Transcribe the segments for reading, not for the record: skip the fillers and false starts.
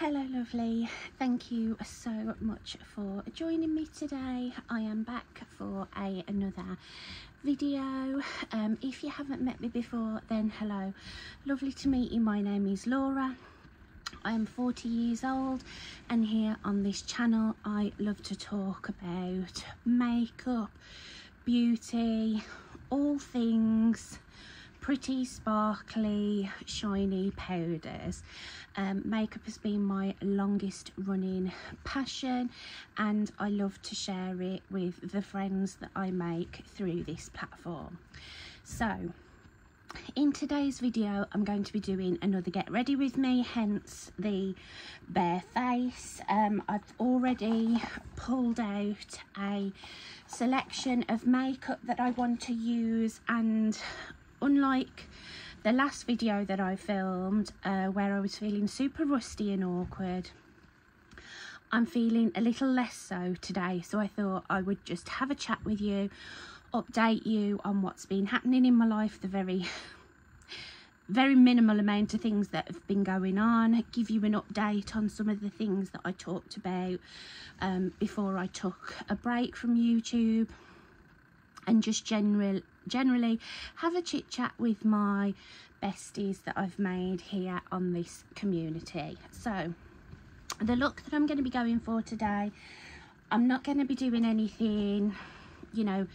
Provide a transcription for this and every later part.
Hello lovely, thank you so much for joining me today. I am back for another video. If you haven't met me before, then hello, lovely to meet you. My name is Laura. I am 40 years old, and here on this channel I love to talk about makeup, beauty, all things pretty, sparkly, shiny powders. Makeup has been my longest running passion, and I love to share it with the friends that I make through this platform. So in today's video I'm going to be doing another get ready with me, hence the bare face. I've already pulled out a selection of makeup that I want to use, and unlike the last video that I filmed where I was feeling super rusty and awkward, I'm feeling a little less so today. So I thought I would just have a chat with you, update you on what's been happening in my life, the very minimal amount of things that have been going on, give you an update on some of the things that I talked about before I took a break from YouTube, and just generally have a chit chat with my besties that I've made here on this community. So the look that I'm going to be going for today, I'm not going to be doing anything, you know,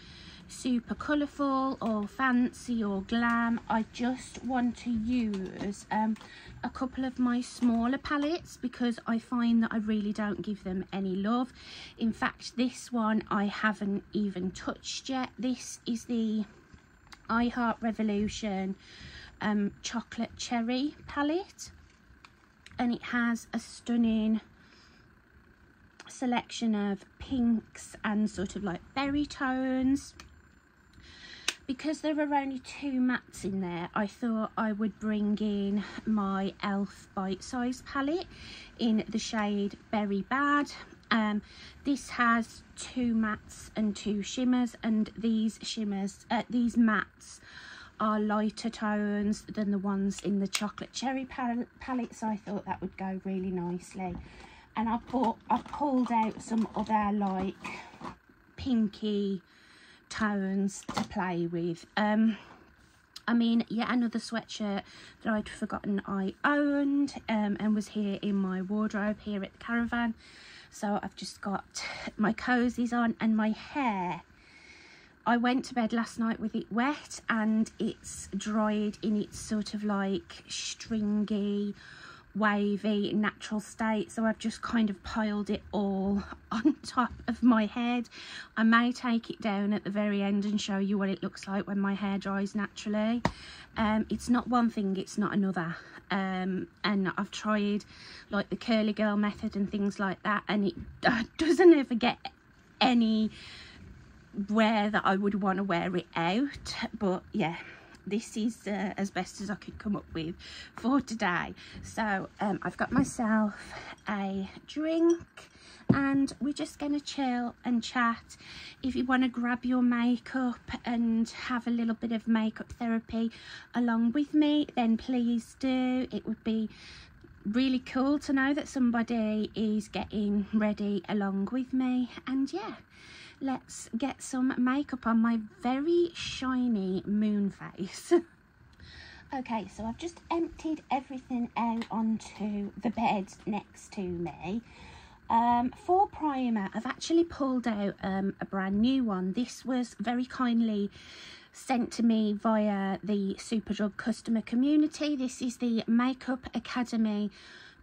super colourful or fancy or glam. I just want to use a couple of my smaller palettes because I find that I really don't give them any love. In fact, this one I haven't even touched yet. This is the I Heart Revolution chocolate cherry palette, and it has a stunning selection of pinks and sort of like berry tones. Because there are only two mattes in there, I thought I would bring in my e.l.f. Bite Size palette in the shade Berry Bad. This has two mattes and two shimmers, and these mattes are lighter tones than the ones in the chocolate cherry palette, so I thought that would go really nicely. And I've pulled out some other like pinky tones to play with. I mean, yet another sweatshirt that I'd forgotten I owned and was here in my wardrobe here at the caravan. So I've just got my cozies on, and my hair, I went to bed last night with it wet and it's dried in its sort of like stringy, wavy, natural state. So I've just kind of piled it all on top of my head. I may take it down at the very end and show you what it looks like when my hair dries naturally. It's not one thing, it's not another. And I've tried like the curly girl method and things like that, and it doesn't ever get anywhere that I would want to wear it out. But yeah, this is as best as I could come up with for today. So I've got myself a drink and we're just going to chill and chat. If you want to grab your makeup and have a little bit of makeup therapy along with me, then please do. It would be really cool to know that somebody is getting ready along with me. And yeah, let's get some makeup on my very shiny moon face. Okay, so I've just emptied everything out onto the bed next to me. For primer, I've actually pulled out a brand new one. This was very kindly sent to me via the Superdrug customer community. This is the Makeup Academy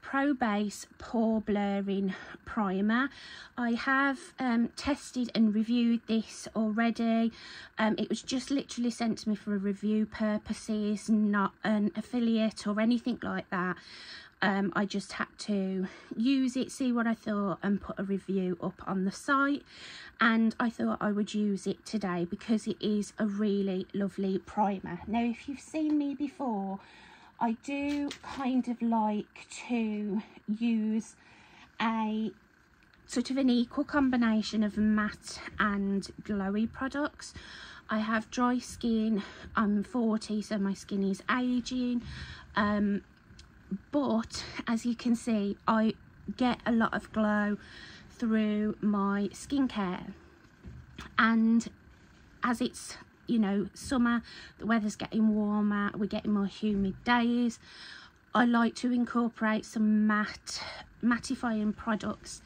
Pro Base Pore Blurring Primer. I have tested and reviewed this already. It was just literally sent to me for review purposes, not an affiliate or anything like that. I just had to use it, see what I thought, and put a review up on the site. And I thought I would use it today because it is a really lovely primer. Now, if you've seen me before, I do kind of like to use a sort of an equal combination of matte and glowy products. I have dry skin, I'm 40, so my skin is aging, but as you can see, I get a lot of glow through my skincare. And as it's, you know, summer, the weather's getting warmer, we're getting more humid days, I like to incorporate some mattifying products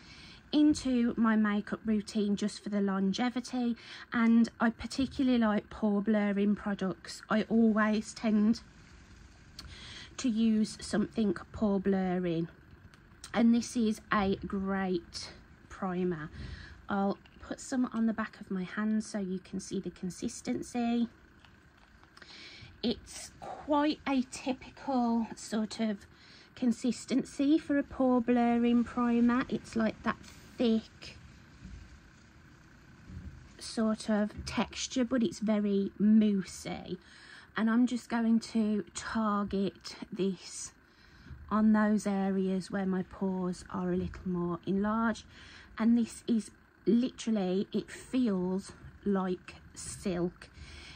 into my makeup routine just for the longevity. And I particularly like pore blurring products. I always tend to use something pore blurring, and this is a great primer. I'll put some on the back of my hand so you can see the consistency. It's quite a typical sort of consistency for a pore blurring primer. It's like that thick sort of texture, but it's very moussey. And I'm just going to target this on those areas where my pores are a little more enlarged. And this is literally, it feels like silk.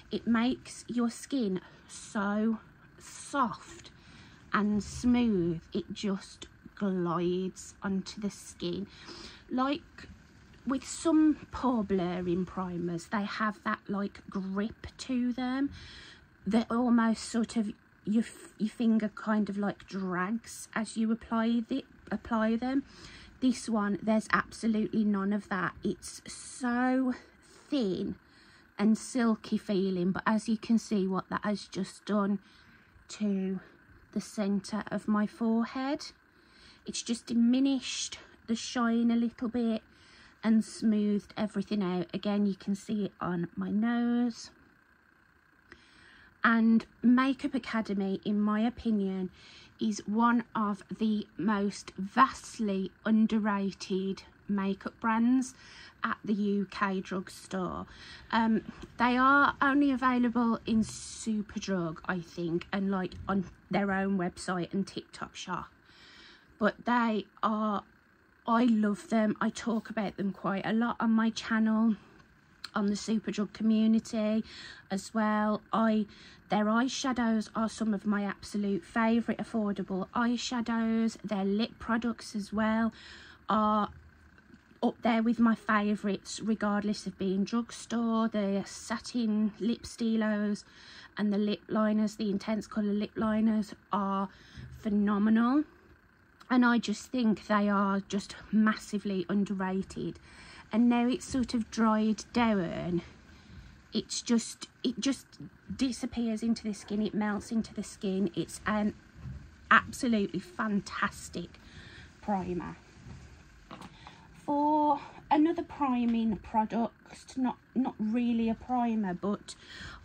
It makes your skin so soft and smooth, it just glides onto the skin. Like with some pore blurring primers, they have that like grip to them that almost sort of your finger kind of like drags as you apply them. This one, there's absolutely none of that. It's so thin and silky feeling, but as you can see, what that has just done to the center of my forehead, it's just diminished the shine a little bit and smoothed everything out. Again, you can see it on my nose. And Makeup Academy, in my opinion, is one of the most vastly underrated makeup brands at the UK drugstore. They are only available in Superdrug, I think, and like on their own website and TikTok shop. But they are, I love them. I talk about them quite a lot on my channel, on the Superdrug community as well. Their eyeshadows are some of my absolute favourite affordable eyeshadows. Their lip products as well are up there with my favourites, regardless of being drugstore. The satin lip stilos and the lip liners, the intense colour lip liners, are phenomenal. And I just think they are just massively underrated. And now it's sort of dried down, it just disappears into the skin, it melts into the skin. It's an absolutely fantastic primer. For another priming product, not really a primer, but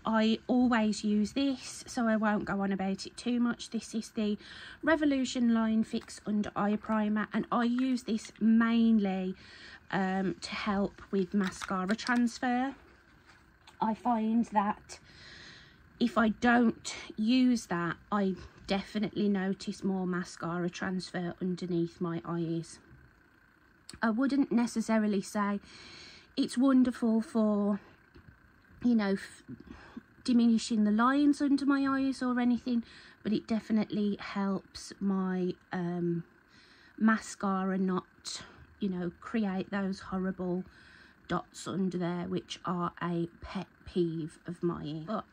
I always use this, so I won't go on about it too much. This is the Revolution Line Fix Under Eye Primer, and I use this mainly to help with mascara transfer. I find that if I don't use that, I definitely notice more mascara transfer underneath my eyes. I wouldn't necessarily say it's wonderful for, you know, diminishing the lines under my eyes or anything, but it definitely helps my mascara not, you know, create those horrible dots under there, which are a pet peeve of mine. But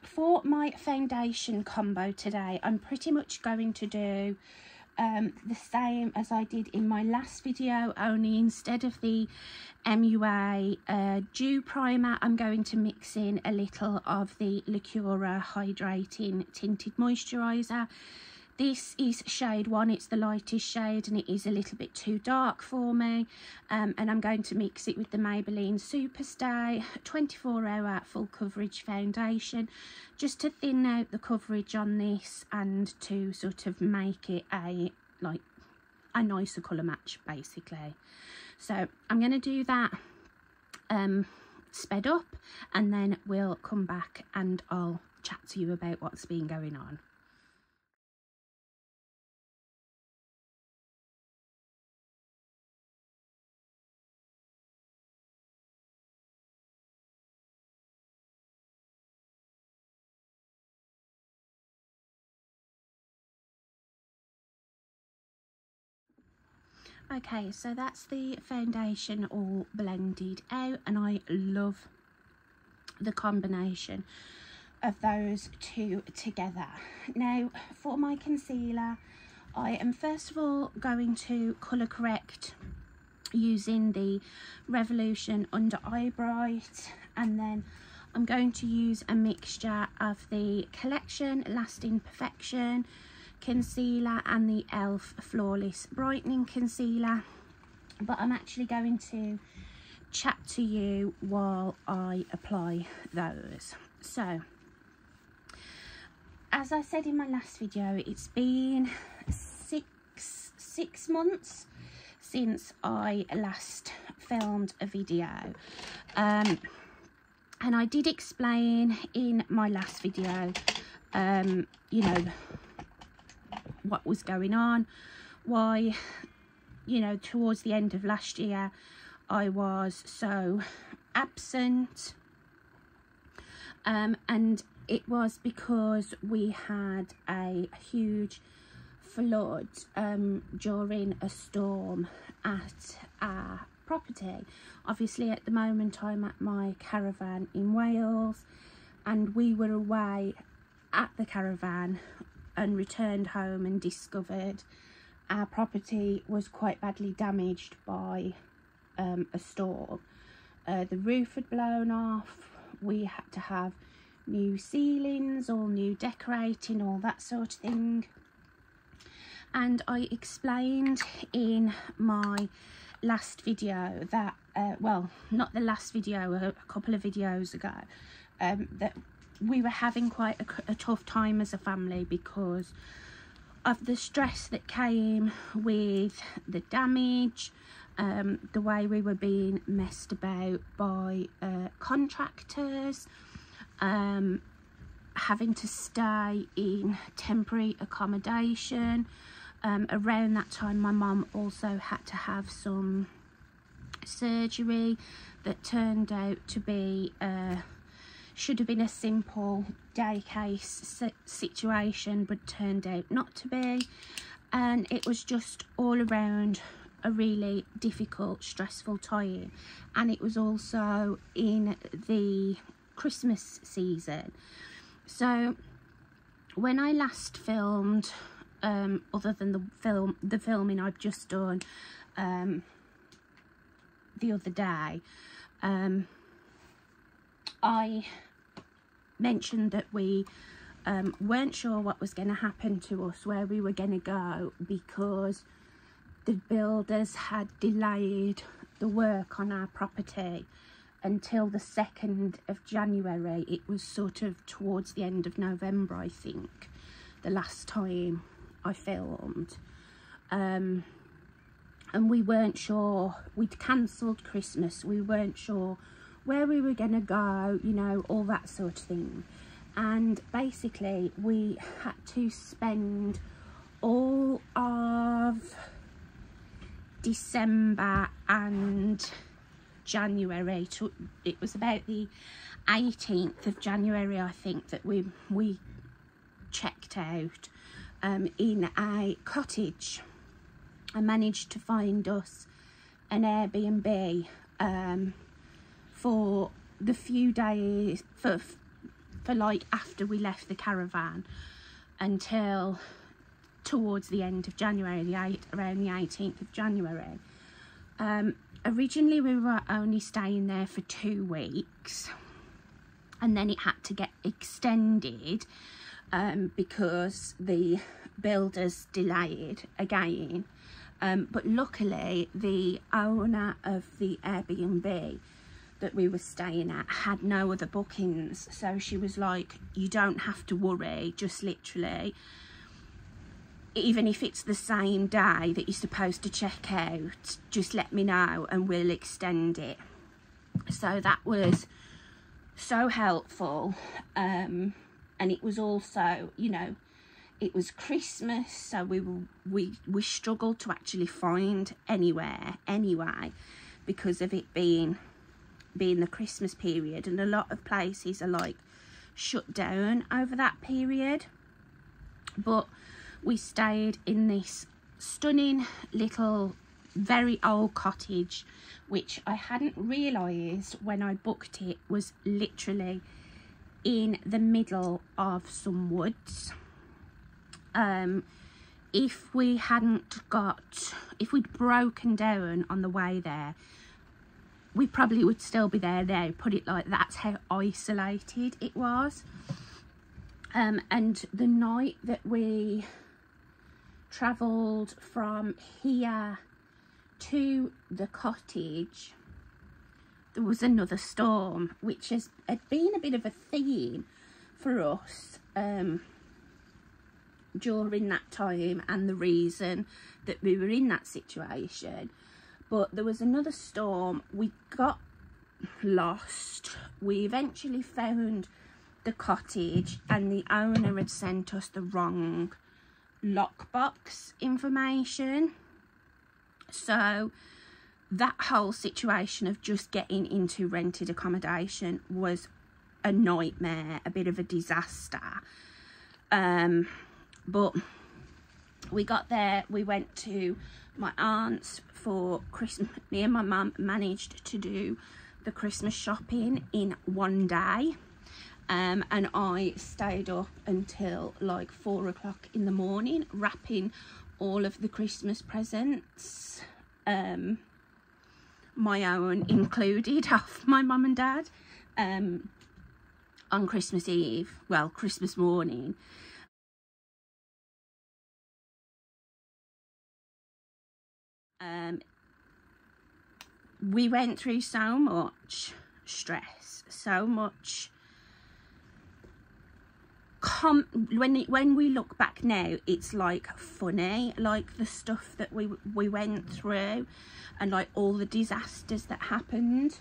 for my foundation combo today, I'm pretty much going to do the same as I did in my last video, only instead of the MUA Dew Primer, I'm going to mix in a little of the Lacura Hydrating Tinted Moisturiser. This is shade 1, it's the lightest shade, and it is a little bit too dark for me. And I'm going to mix it with the Maybelline Superstay 24-hour full coverage foundation, just to thin out the coverage on this and to sort of make it a nicer colour match, basically. So I'm going to do that sped up, and then we'll come back and I'll chat to you about what's been going on. Okay, so that's the foundation all blended out, and I love the combination of those two together. Now for my concealer, I am first of all going to colour correct using the Revolution Under Eye Bright, and then I'm going to use a mixture of the Collection Lasting Perfection concealer and the e.l.f. Flawless Brightening Concealer. But I'm actually going to chat to you while I apply those. So, as I said in my last video, it's been six months since I last filmed a video. And I did explain in my last video, you know, what was going on, why, you know, towards the end of last year I was so absent, and it was because we had a huge flood during a storm at our property. Obviously at the moment I'm at my caravan in Wales, and we were away at the caravan and returned home and discovered our property was quite badly damaged by a storm. The roof had blown off, we had to have new ceilings, all new decorating, all that sort of thing. And I explained in my last video that, well, not the last video, a couple of videos ago, that we were having quite a tough time as a family because of the stress that came with the damage, the way we were being messed about by contractors, having to stay in temporary accommodation. Around that time my mum also had to have some surgery that turned out to be should have been a simple day case situation, but turned out not to be, and it was just all around a really difficult, stressful time. And it was also in the Christmas season. So when I last filmed, other than the filming I've just done the other day, I mentioned that we weren't sure what was going to happen to us, where we were going to go, because the builders had delayed the work on our property until the 2nd of January. It was sort of towards the end of November, I think, the last time I filmed. And we weren't sure, we'd cancelled Christmas, we weren't sure where we were going to go, you know, all that sort of thing. And basically we had to spend all of December and January, it was about the 18th of January I think that we checked out in a cottage. I managed to find us an Airbnb for the few days, for like after we left the caravan, until towards the end of January, around the 18th of January. Originally we were only staying there for 2 weeks, and then it had to get extended because the builders delayed again. But luckily the owner of the Airbnb that we were staying at had no other bookings, so she was like, you don't have to worry, just literally, even if it's the same day that you're supposed to check out, just let me know and we'll extend it. So that was so helpful. And it was also, you know, it was Christmas, so we struggled to actually find anywhere anyway, because of it being the Christmas period, and a lot of places are like shut down over that period. But we stayed in this stunning little very old cottage, which I hadn't realised when I booked it was literally in the middle of some woods. If we'd broken down on the way there, we probably would still be there now, put it like that. That's how isolated it was. And the night that we travelled from here to the cottage, there was another storm, which had been a bit of a theme for us during that time, and the reason that we were in that situation. But there was another storm. We got lost. We eventually found the cottage, and the owner had sent us the wrong lockbox information. So that whole situation of just getting into rented accommodation was a nightmare, a bit of a disaster. But we got there, we went to my aunt's for Christmas. Me and my mum managed to do the Christmas shopping in one day. And I stayed up until like 4 o'clock in the morning wrapping all of the Christmas presents, my own included, off my mum and dad, on Christmas Eve, well, Christmas morning. We went through so much stress, so much when we look back now, it's like funny, like the stuff that we went through, and like all the disasters that happened.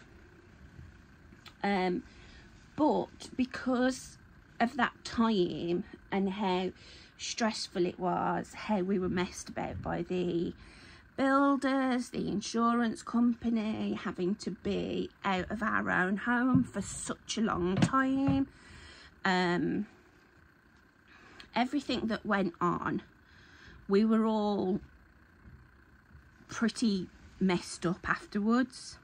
But because of that time and how stressful it was, how we were messed about by the builders, the insurance company, having to be out of our own home for such a long time, everything that went on, we were all pretty messed up afterwards.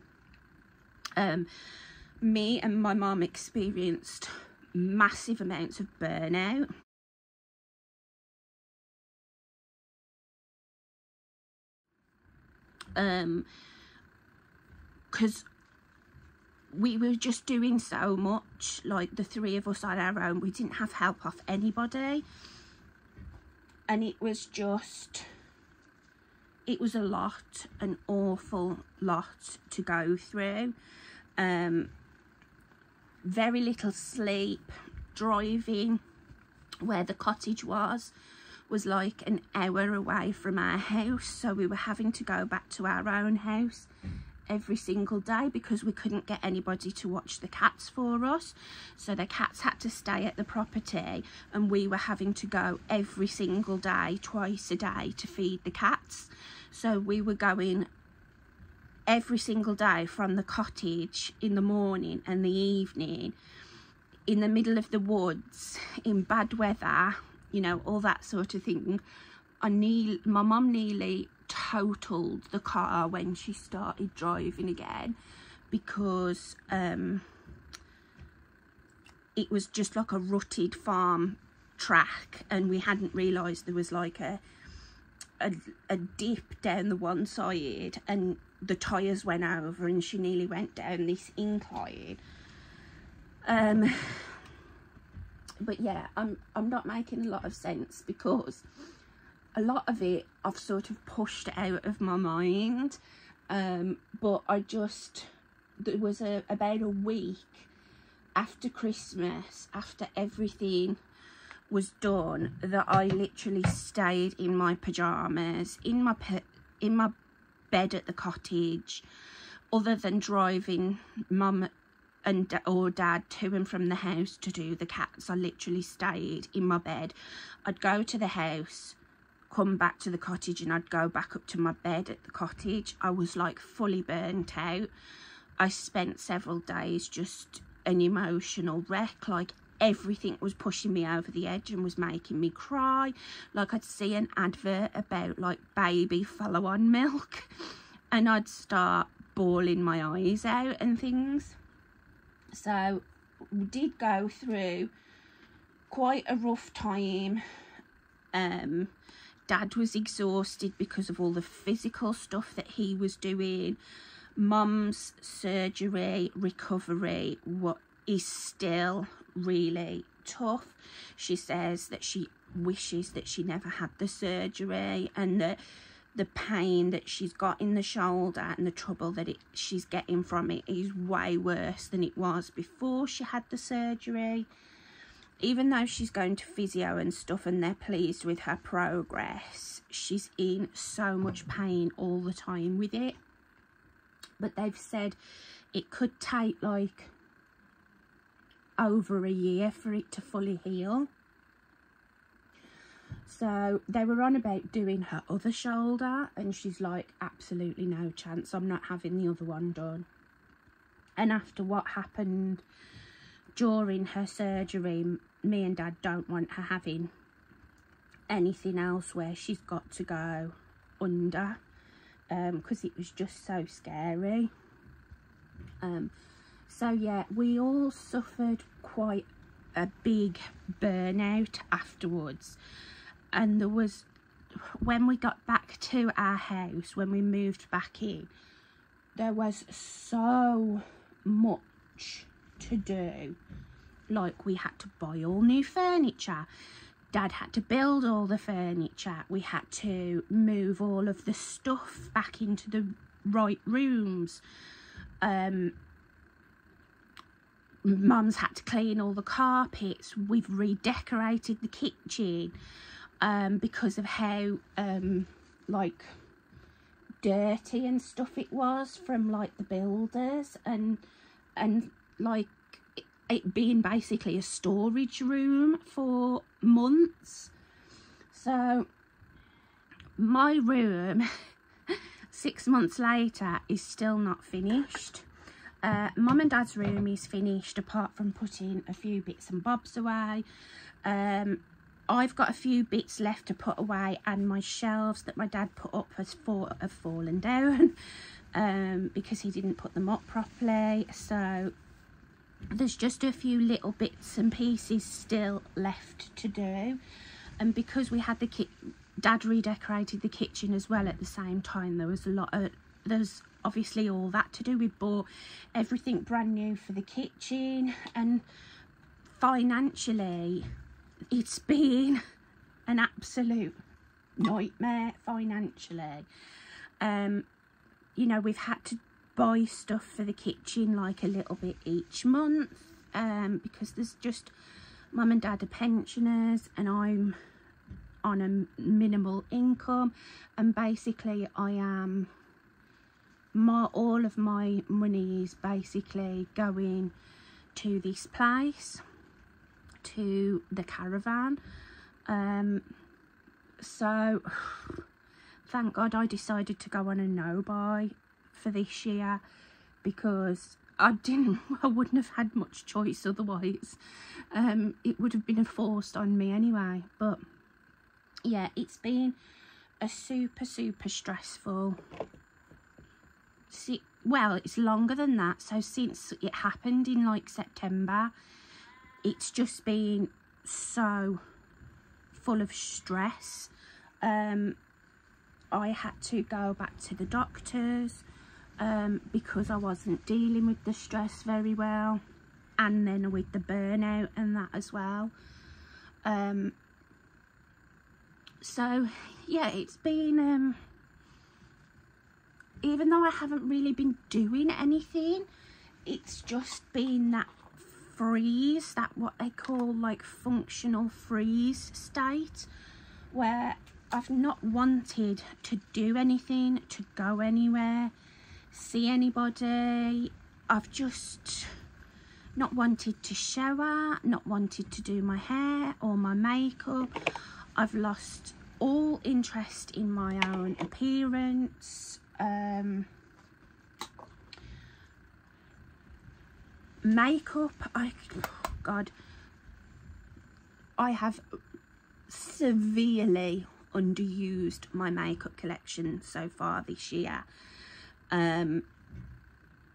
Me and my mum experienced massive amounts of burnout. Because we were just doing so much, like the three of us on our own. We didn't have help off anybody, and it was a lot, an awful lot to go through. Very little sleep. Driving where the cottage was like an hour away from our house, so we were having to go back to our own house every single day because we couldn't get anybody to watch the cats for us. So the cats had to stay at the property, and we were having to go every single day, twice a day, to feed the cats. So we were going every single day from the cottage in the morning and the evening, in the middle of the woods, in bad weather, you know, all that sort of thing. My mum nearly totaled the car when she started driving again, because it was just like a rutted farm track, and we hadn't realised there was like a dip down the one side, and the tyres went over and she nearly went down this incline. But yeah, I'm not making a lot of sense, because a lot of it I've sort of pushed out of my mind. But there was about a week after Christmas, after everything was done, that I literally stayed in my pyjamas, in my bed at the cottage, other than driving mum or dad to and from the house to do the cats. I literally stayed in my bed. I'd go to the house, come back to the cottage, and I'd go back up to my bed at the cottage. I was like fully burnt out. I spent several days just an emotional wreck. Like everything was pushing me over the edge and was making me cry. Like, I'd see an advert about like baby follow-on milk and I'd start bawling my eyes out and things. So we did go through quite a rough time. Dad was exhausted because of all the physical stuff that he was doing. Mum's surgery recovery is still really tough. She says that she wishes that she never had the surgery, and that the pain that she's got in the shoulder and the trouble that she's getting from it is way worse than it was before she had the surgery. Even though she's going to physio and stuff and they're pleased with her progress, she's in so much pain all the time with it. But they've said it could take like over a year for it to fully heal. So they were on about doing her other shoulder and she's like, absolutely no chance, I'm not having the other one done. And after what happened during her surgery, me and Dad don't want her having anything else where she's got to go under, because it was just so scary. So yeah, we all suffered quite a big burnout afterwards. And there was, when we got back to our house, when we moved back in, there was so much to do. Like, we had to buy all new furniture. Dad had to build all the furniture. We had to move all of the stuff back into the right rooms. Mum's had to clean all the carpets. We've redecorated the kitchen because of how like dirty and stuff it was from like the builders, and like it being basically a storage room for months. So my room 6 months later is still not finished. Mum and Dad's room is finished, apart from putting a few bits and bobs away. I've got a few bits left to put away, and my shelves that my dad put up have fallen down because he didn't put them up properly. So there's just a few little bits and pieces still left to do. And because we had Dad redecorated the kitchen as well at the same time, there was there's obviously all that to do. We bought everything brand new for the kitchen, and financially it's been an absolute nightmare financially. You know, we've had to buy stuff for the kitchen like a little bit each month, because there's just, Mum and Dad are pensioners and I'm on a minimal income, and basically I am, all of my money is basically going to this place, to the caravan. So thank God I decided to go on a no-buy for this year, because I wouldn't have had much choice otherwise. It would have been forced on me anyway. But yeah, it's been a super stressful, well, it's longer than that. So since it happened in like September, it's just been so full of stress. I had to go back to the doctors because I wasn't dealing with the stress very well, and then with the burnout and that as well. So yeah, it's been even though I haven't really been doing anything, it's just been that freeze, that what they call like functional freeze state, where I've not wanted to do anything, to go anywhere, see anybody. I've just not wanted to shower, not wanted to do my hair or my makeup. I've lost all interest in my own appearance. Makeup, God, I have severely underused my makeup collection so far this year.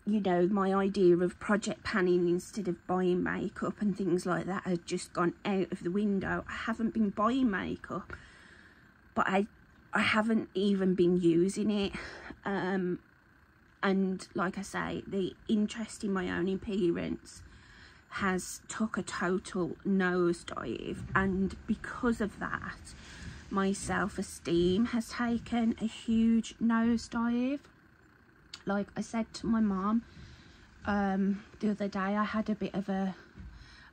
You know, my idea of project panning instead of buying makeup and things like that has just gone out of the window. I haven't been buying makeup, but I haven't even been using it. And like I say, the interest in my own appearance has took a total nosedive, and because of that, my self-esteem has taken a huge nosedive. Like I said to my mum the other day, I had a bit of a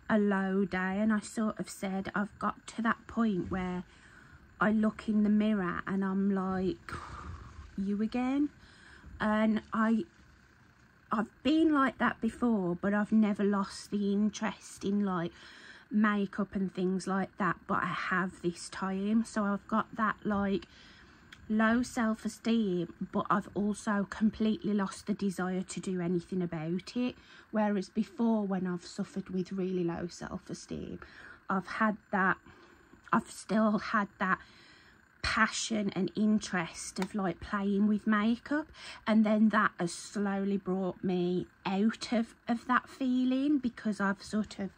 low day, and I sort of said I've got to that point where I look in the mirror and I'm like, you again? And I've been like that before, but I've never lost the interest in like makeup and things like that, but I have this time. So I've got that like low self-esteem, but I've also completely lost the desire to do anything about it. Whereas before, when I've suffered with really low self-esteem, I've still had that passion and interest of like playing with makeup, and then that has slowly brought me out of that feeling, because I've sort of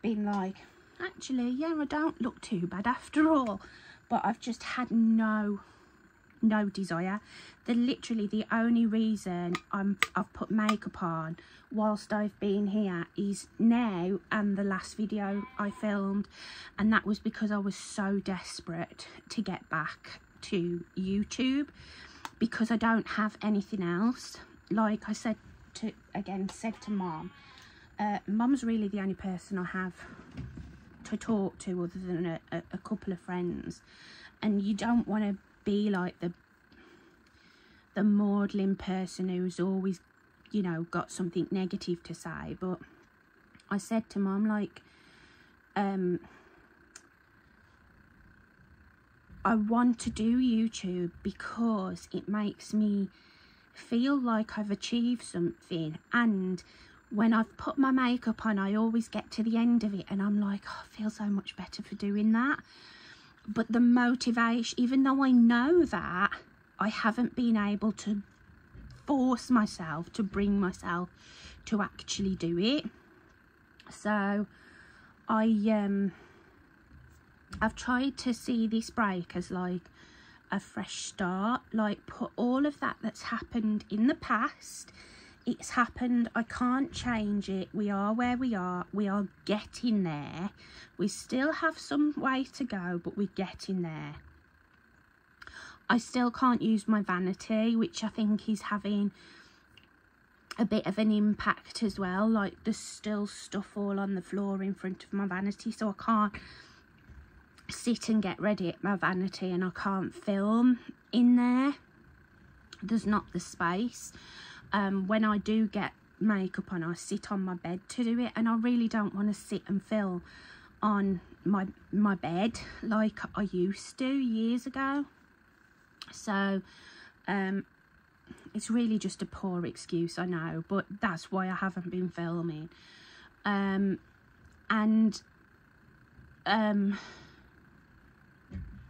been like, actually, yeah, I don't look too bad after all. But I've just had no desire. Literally the only reason I've put makeup on whilst I've been here is now and the last video I filmed, and that was because I was so desperate to get back to YouTube, because I don't have anything else. Like I said to Mum, Mum's really the only person I have to talk to other than a couple of friends, and you don't want to be like the maudlin person who's always, you know, got something negative to say. But I said to Mum, like, I want to do YouTube because it makes me feel like I've achieved something, and when I've put my makeup on, I always get to the end of it and I'm like, oh, I feel so much better for doing that. But the motivation, even though I know that, I haven't been able to force myself to bring myself to actually do it. So I've tried to see this break as like a fresh start, like put all of that that's happened in the past. It's happened, I can't change it, we are where we are getting there. We still have some way to go, but we're getting there. I still can't use my vanity, which I think is having a bit of an impact as well. Like there's still stuff all on the floor in front of my vanity, so I can't sit and get ready at my vanity, and I can't film in there. There's not the space. When I do get makeup on, I sit on my bed to do it, and I really don't want to sit and film on my bed like I used to years ago. So it's really just a poor excuse, I know, but that's why I haven't been filming.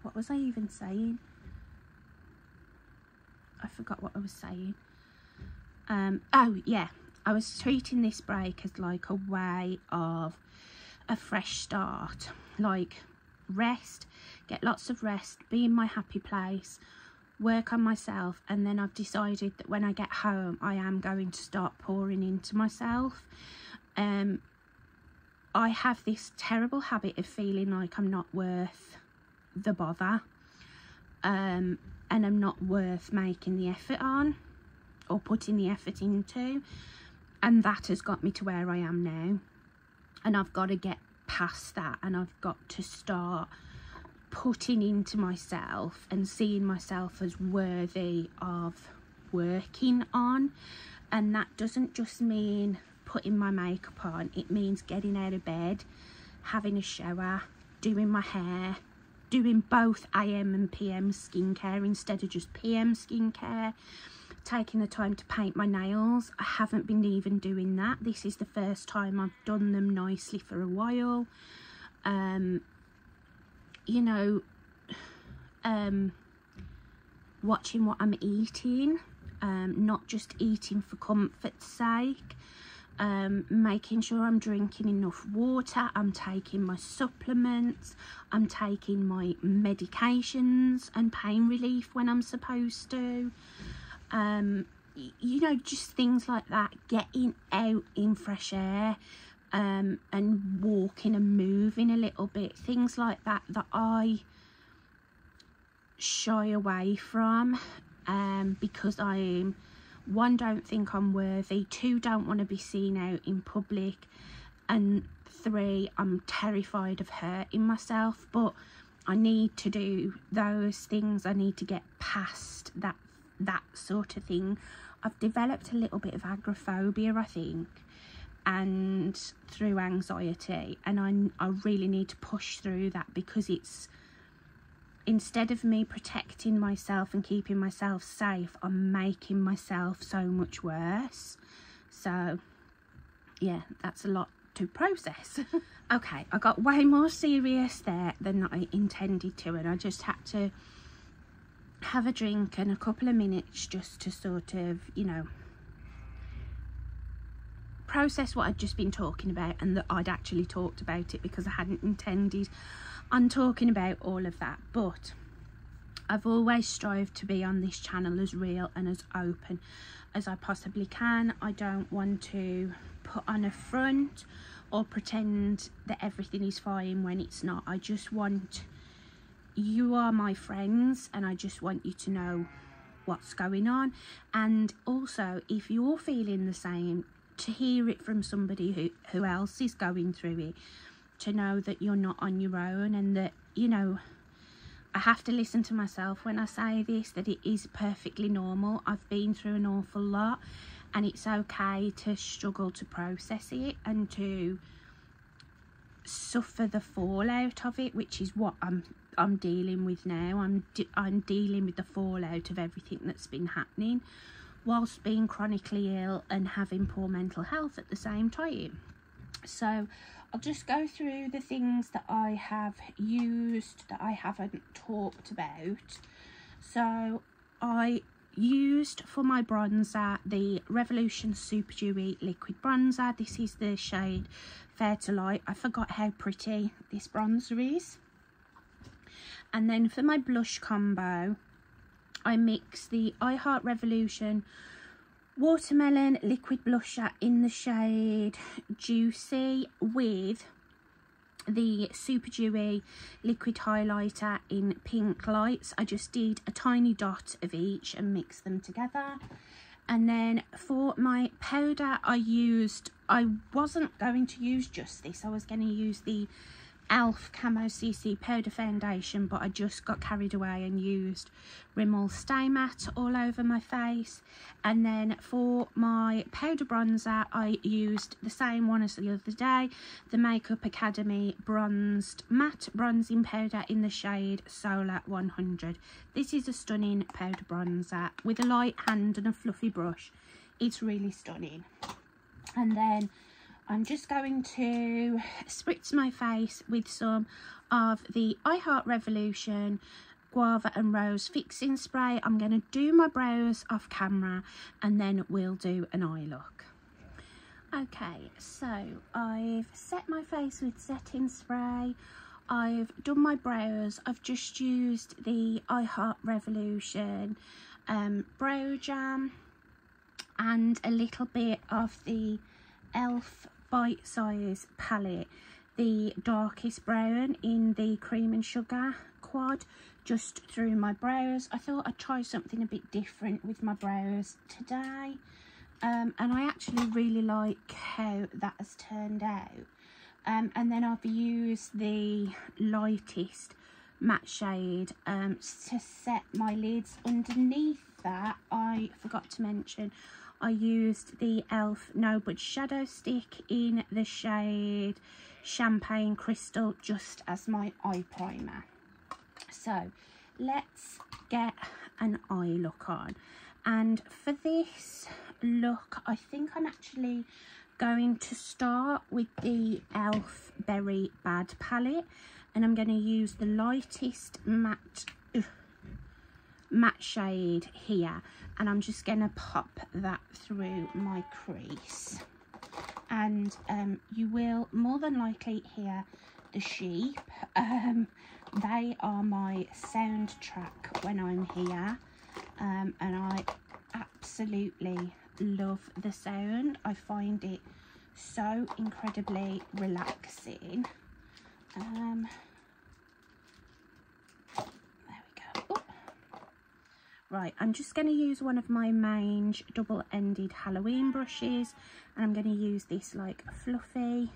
What was I even saying? I forgot what I was saying. Oh yeah, I was treating this break as like a way of a fresh start, like rest, get lots of rest, be in my happy place, work on myself, and then I've decided that when I get home I am going to start pouring into myself. I have this terrible habit of feeling like I'm not worth the bother, and I'm not worth making the effort on or putting the effort into, and that has got me to where I am now, and I've got to get past that, and I've got to start putting into myself and seeing myself as worthy of working on. And that doesn't just mean putting my makeup on, it means getting out of bed, having a shower, doing my hair, doing both AM and PM skincare instead of just PM skincare, taking the time to paint my nails. I haven't been even doing that. This is the first time I've done them nicely for a while. you know, watching what I'm eating, not just eating for comfort's sake, making sure I'm drinking enough water, I'm taking my supplements, I'm taking my medications and pain relief when I'm supposed to, you know, just things like that, getting out in fresh air, and walking and moving a little bit, things like that that I shy away from, because I'm, one, don't think I'm worthy, 2, don't want to be seen out in public, and 3, I'm terrified of hurting myself. But I need to do those things, I need to get past that sort of thing. I've developed a little bit of agoraphobia, I think, and through anxiety, and I really need to push through that, because it's, instead of me protecting myself and keeping myself safe, I'm making myself so much worse. So yeah, that's a lot to process. Okay, I got way more serious there than I intended to, and I just had to have a drink and a couple of minutes just to sort of, you know, process what I'd just been talking about, and that I'd actually talked about it, because I hadn't intended on talking about all of that. But I've always strived to be on this channel as real and as open as I possibly can. I don't want to put on a front or pretend that everything is fine when it's not. I just want, you are my friends, and I just want you to know what's going on. And also, if you're feeling the same, to hear it from somebody who else is going through it, to know that you're not on your own, and that, you know, I have to listen to myself when I say this, that it is perfectly normal. I've been through an awful lot, and it's okay to struggle to process it and to suffer the fallout of it, which is what I'm dealing with now. I'm dealing with the fallout of everything that's been happening, whilst being chronically ill and having poor mental health at the same time. So I'll just go through the things that I have used that I haven't talked about. So I used for my bronzer the Revolution Super Dewy Liquid Bronzer. This is the shade Fair to Light. I forgot how pretty this bronzer is. And then for my blush combo, I mix the I Heart Revolution Watermelon Liquid Blusher in the shade Juicy with the Super Dewy Liquid Highlighter in Pink Lights. I just did a tiny dot of each and mixed them together. And then for my powder, I wasn't going to use just this. I was going to use the e.l.f. Camo CC powder foundation, but I just got carried away and used Rimmel Stay Matte all over my face. And then for my powder bronzer, I used the same one as the other day, the Makeup Academy Bronzed Matte Bronzing Powder in the shade Solar 100. This is a stunning powder bronzer with a light hand and a fluffy brush. It's really stunning. And then I'm just going to spritz my face with some of the I Heart Revolution Guava and Rose Fixing Spray. I'm going to do my brows off camera, and then we'll do an eye look. Okay, so I've set my face with setting spray. I've done my brows. I've just used the I Heart Revolution Brow Jam and a little bit of the e.l.f. Bite Size palette, the darkest brown in the Cream and Sugar quad, just through my brows. I thought I'd try something a bit different with my brows today, and I actually really like how that has turned out. And then I've used the lightest matte shade to set my lids. Underneath that, I forgot to mention, I used the e.l.f. No Budge Shadow Stick in the shade Champagne Crystal just as my eye primer. So let's get an eye look on. And for this look, I think I'm actually going to start with the Elf Berry Bad palette, and I'm going to use the lightest matte shade here, and I'm just going to pop that through my crease. And you will more than likely hear the sheep. They are my soundtrack when I'm here, and I absolutely love the sound. I find it so incredibly relaxing. There we go. Ooh. Right, I'm just going to use one of my Mange double-ended Halloween brushes, and I'm going to use this like fluffy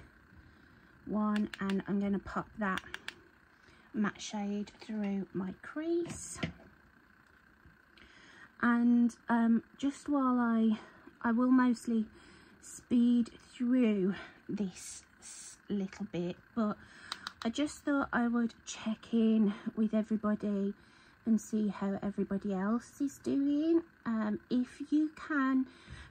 one, and I'm going to pop that matte shade through my crease. And just while I will mostly speed through this little bit, but I just thought I would check in with everybody and see how everybody else is doing. If you can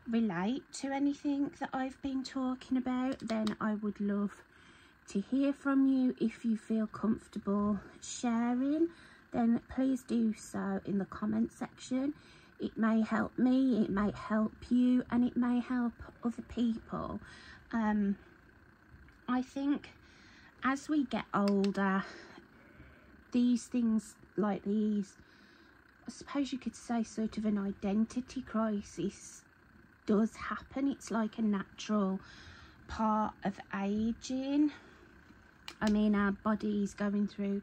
relate to anything that I've been talking about, then I would love to hear from you. If you feel comfortable sharing, then please do so in the comment section. It may help me, it may help you, and it may help other people. I think as we get older, these things like these, I suppose you could say sort of an identity crisis does happen. It's like a natural part of aging. I mean, our body's going through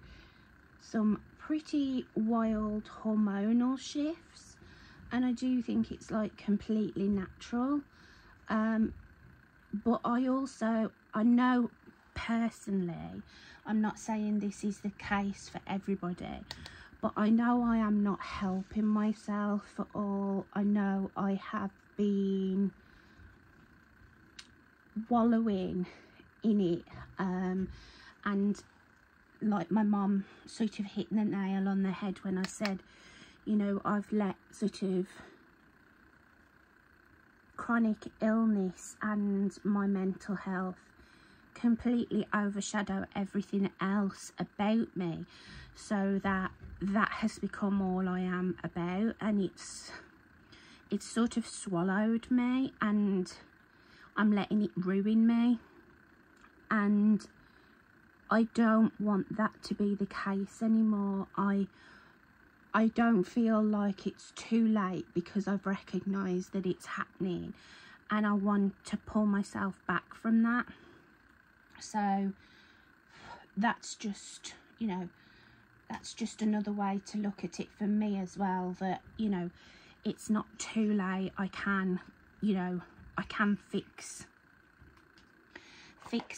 some pretty wild hormonal shifts, and I do think it's like completely natural. But I know personally, I'm not saying this is the case for everybody, but I know I am not helping myself at all. I know I have been wallowing in it, and like my mum sort of hit the nail on the head when I said, you know, I've let sort of chronic illness and my mental health completely overshadow everything else about me, so that has become all I am about, and it's sort of swallowed me, and I'm letting it ruin me, and I don't want that to be the case anymore. I don't feel like it's too late, because I've recognised that it's happening, and I want to pull myself back from that. So that's just, you know, that's just another way to look at it for me as well, that, you know, it's not too late. I can, you know, I can fix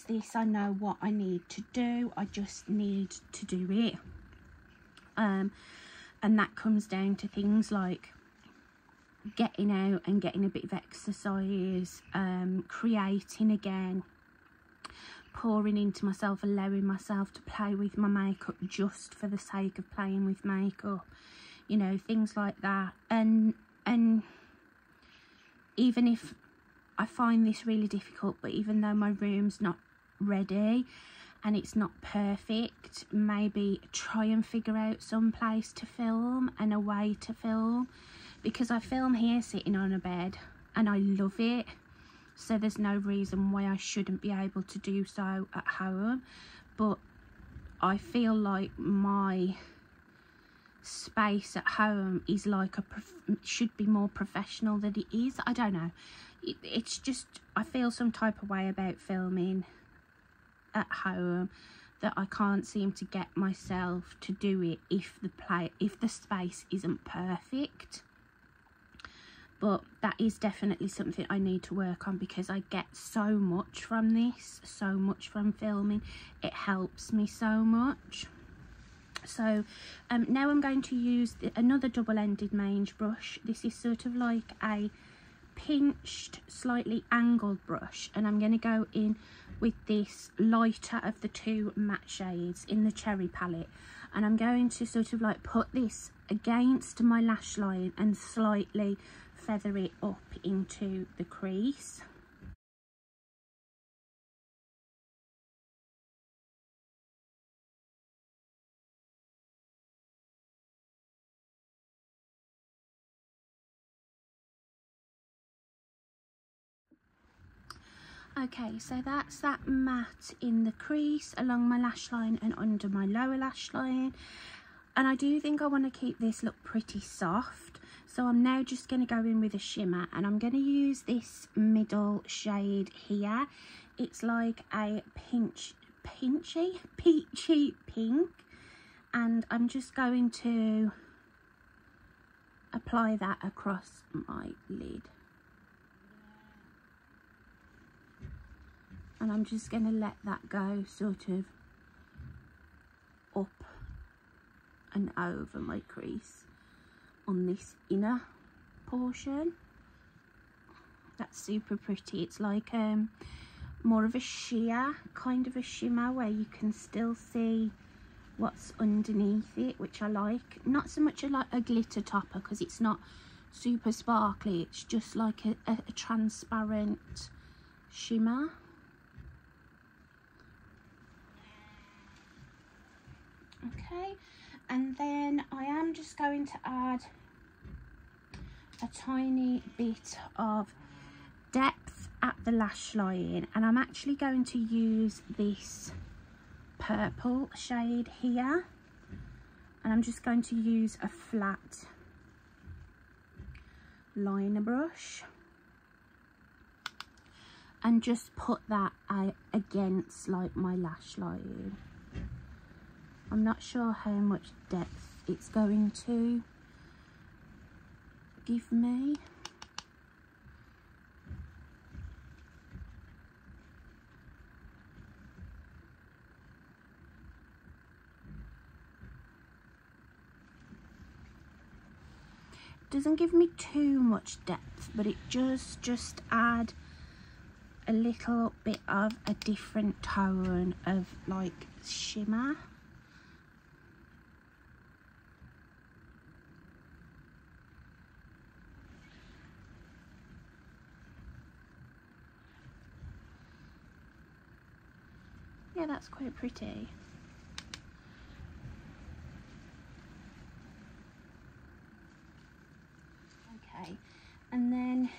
this. I know what I need to do. I just need to do it. And that comes down to things like getting out and getting a bit of exercise, creating again, pouring into myself, allowing myself to play with my makeup just for the sake of playing with makeup, you know, things like that. And even if I find this really difficult, but even though my room's not ready and it's not perfect, maybe try and figure out some place to film and a way to film, because I film here sitting on a bed and I love it. So there's no reason why I shouldn't be able to do so at home. But I feel like my space at home is like should be more professional than it is. I don't know. It's just, I feel some type of way about filming at home, that I can't seem to get myself to do it if the space isn't perfect. But that is definitely something I need to work on, because I get so much from this, so much from filming. It helps me so much. So now I'm going to use another double-ended Mange brush. This is sort of like a pinched, slightly angled brush, and I'm going to go in with this lighter of the two matte shades in the Cherry palette, and I'm going to sort of like put this against my lash line and slightly feather it up into the crease. Okay, so that's that matte in the crease along my lash line and under my lower lash line. And I do think I want to keep this look pretty soft. So I'm now just going to go in with a shimmer, and I'm going to use this middle shade here. It's like a peachy pink. And I'm just going to apply that across my lid. And I'm just going to let that go sort of up and over my crease on this inner portion. That's super pretty. It's like more of a sheer kind of a shimmer where you can still see what's underneath it, which I like. Not so much like a glitter topper because it's not super sparkly, it's just like a transparent shimmer. Okay, and then I am just going to add a tiny bit of depth at the lash line, and I'm actually going to use this purple shade here, and I'm just going to use a flat liner brush and just put that against like my lash line. I'm not sure how much depth it's going to give me. Doesn't give me too much depth, but it just add a little bit of a different tone of like shimmer. Yeah, that's quite pretty. Okay, and then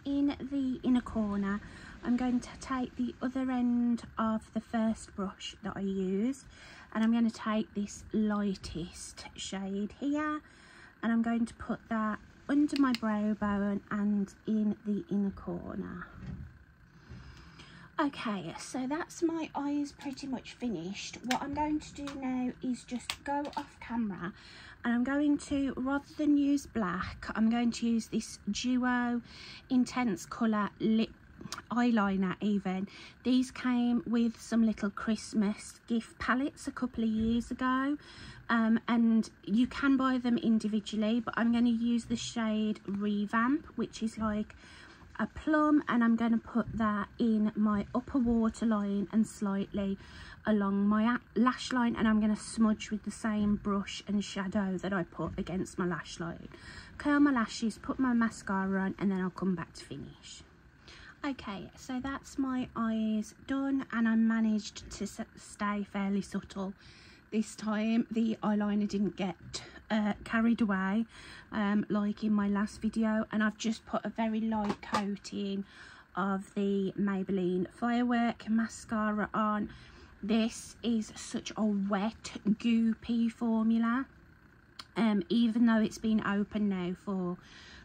in the inner corner, I'm going to take the other end of the first brush that I used, and I'm going to take this lightest shade here, and I'm going to put that under my brow bone and in the inner corner. Okay, so that's my eyes pretty much finished. What I'm going to do now is just go off camera, and I'm going to, rather than use black, I'm going to use this Duo Intense Colour lip eyeliner even. These came with some little Christmas gift palettes a couple of years ago, and you can buy them individually, but I'm going to use the shade Revamp, which is like a plum, and I'm going to put that in my upper waterline and slightly along my lash line, and I'm going to smudge with the same brush and shadow that I put against my lash line. Curl my lashes, put my mascara on, and then I'll come back to finish. Okay, so that's my eyes done, and I managed to stay fairly subtle this time. The eyeliner didn't get carried away like in my last video, and I've just put a very light coating of the Maybelline Firework mascara on. This is such a wet, goopy formula, even though it's been open now for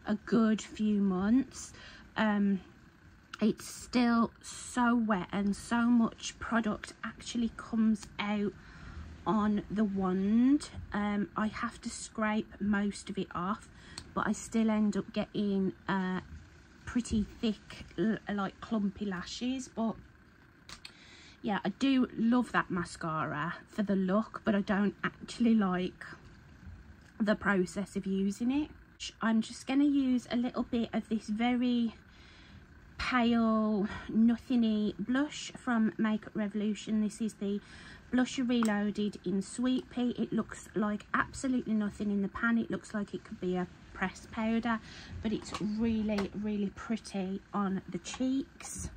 a good few months. It's still so wet, and so much product actually comes out on the wand. I have to scrape most of it off, but I still end up getting pretty thick, like clumpy lashes. But yeah, I do love that mascara for the look, but I don't actually like the process of using it. I'm just going to use a little bit of this very pale nothingy blush from Makeup Revolution. This is the Blusher Reloaded in Sweet Pea. It looks like absolutely nothing in the pan. It looks like it could be a pressed powder, but it's really pretty on the cheeks.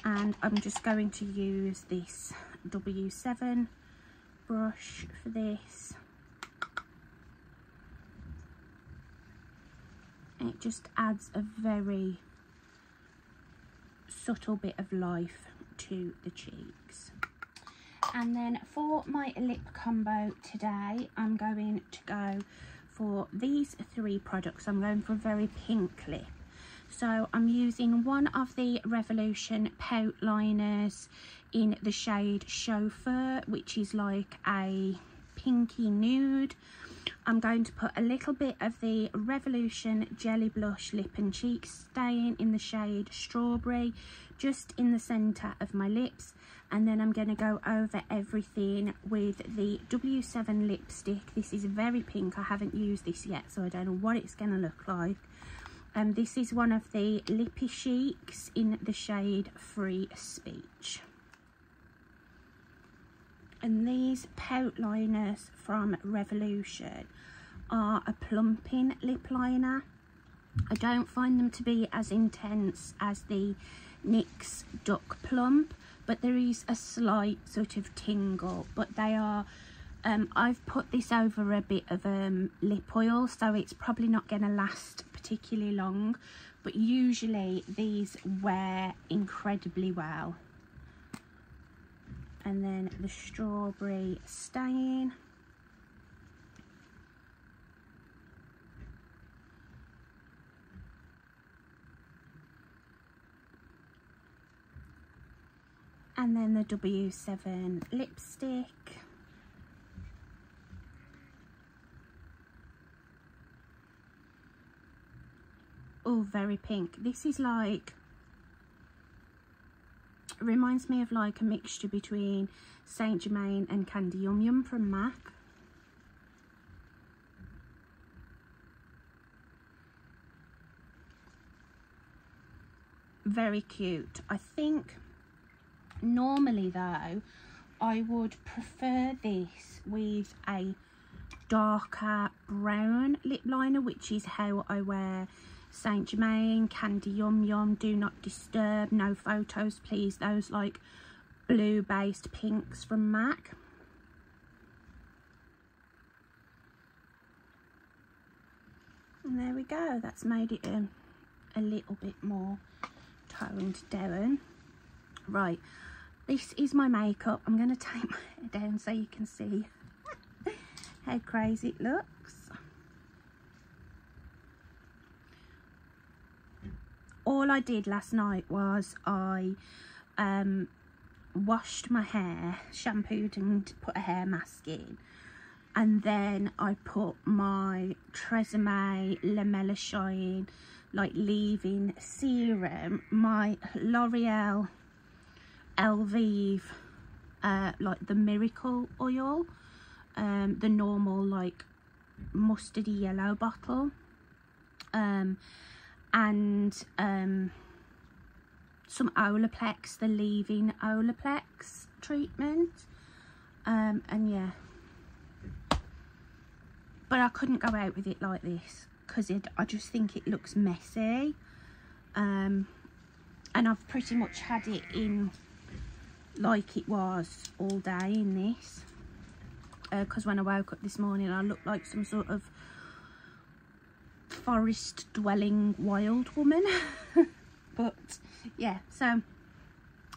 And I'm just going to use this W7 brush for this. It just adds a very subtle bit of life to the cheeks. And then for my lip combo today, I'm going to go for these 3 products. I'm going for a very pink lip. So I'm using one of the Revolution pout liners in the shade Chauffeur, which is like a pinky nude. I'm going to put a little bit of the Revolution Jelly Blush Lip and Cheek Stain in the shade Strawberry, just in the centre of my lips. And then I'm going to go over everything with the W7 lipstick. This is very pink. I haven't used this yet, so I don't know what it's going to look like. This is one of the Lippy Chics in the shade Free Speech. And these pout liners from Revolution are a plumping lip liner. I don't find them to be as intense as the NYX Duck Plump, but there is a slight sort of tingle. But they are, I've put this over a bit of lip oil, so it's probably not going to last particularly long, but usually these wear incredibly well. And then the Strawberry Stain. And then the W7 lipstick. Oh, very pink. This is like, reminds me of like a mixture between Saint Germain and Candy Yum Yum from MAC. Very cute. I think normally though I would prefer this with a darker brown lip liner, which is how I wear Saint Germain, Candy Yum Yum, Do Not Disturb, No Photos Please, those like blue based pinks from MAC. And there we go, that's made it a little bit more toned down. Right, this is my makeup. I'm going to take my hair down so you can see how crazy it looks. All I did last night was I washed my hair, shampooed and put a hair mask in, and then I put my Tresemme Lamella Shine like leave-in serum, my L'Oreal Elvive like the Miracle Oil, the normal like mustardy yellow bottle, and some Olaplex, the leave-in Olaplex treatment, and yeah, but I couldn't go out with it like this because I just think it looks messy, and I've pretty much had it in like it was all day in this, because when I woke up this morning I looked like some sort of forest dwelling wild woman. But yeah, so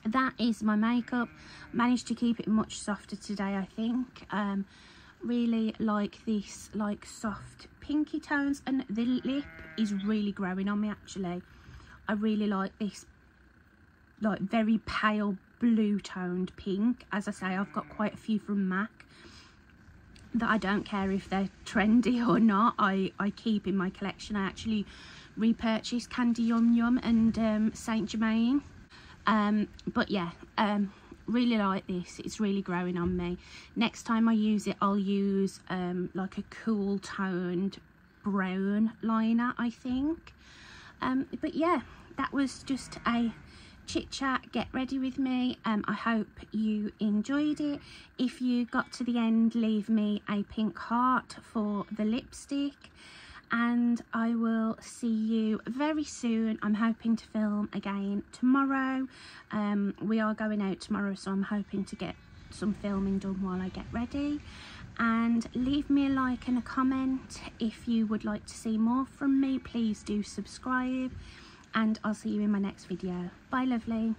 that is my makeup. Managed to keep it much softer today, I think. Really like this like soft pinky tones, and the lip is really growing on me actually. I really like this like very pale blue toned pink. As I say, I've got quite a few from MAC that I don't care if they're trendy or not, I keep in my collection. I actually repurchased Candy Yum Yum and Saint Germain, but yeah, really like this. It's really growing on me. Next time I use it, I'll use like a cool toned brown liner, I think. But yeah, that was just a chit chat, get ready with me. I hope you enjoyed it. If you got to the end, leave me a pink heart for the lipstick, and I will see you very soon. I'm hoping to film again tomorrow. We are going out tomorrow, so I'm hoping to get some filming done while I get ready. And leave me a like and a comment if you would like to see more from me. Please do subscribe. and I'll see you in my next video. Bye, lovely.